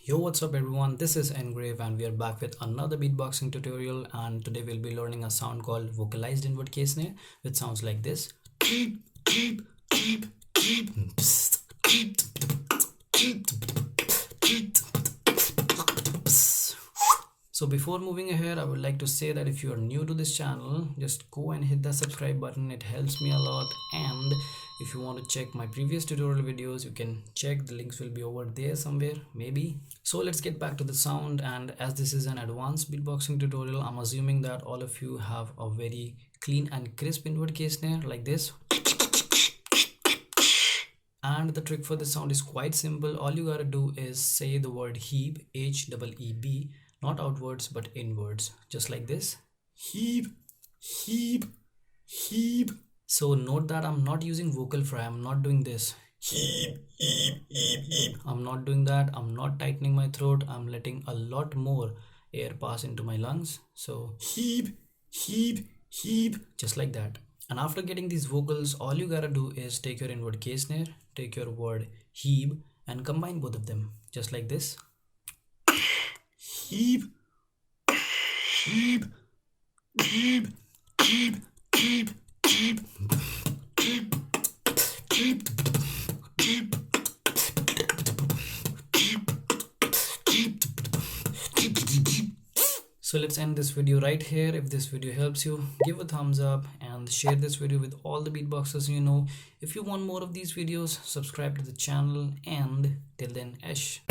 Yo, what's up everyone, this is Engrave and we are back with another beatboxing tutorial, and today we'll be learning a sound called vocalized inward K snare, which sounds like this. So before moving ahead, I would like to say that if you are new to this channel, just go and hit the subscribe button. It helps me a lot. And if you want to check my previous tutorial videos, you can check. The links will be over there somewhere, maybe. So let's get back to the sound. And as this is an advanced beatboxing tutorial, I'm assuming that all of you have a very clean and crisp inward K snare like this. And the trick for this sound is quite simple. All you gotta do is say the word Heeb, H-E-E-B, not outwards but inwards, just like this. Heeb, heeb, heeb. So note that I'm not using vocal fry. I'm not doing this. Heeb, heeb, heeb, heeb. I'm not doing that. I'm not tightening my throat. I'm letting a lot more air pass into my lungs. So heeb, heeb, heeb, just like that. And after getting these vocals, all you gotta do is take your inward K snare, take your word Heeb, and combine both of them, just like this. Heeb, heeb, heeb, heeb, heeb, heeb, heeb, heeb, heeb. So let's end this video right here. If this video helps you, give a thumbs up and share this video with all the beatboxers you know. If you want more of these videos, subscribe to the channel, and till then, Ash.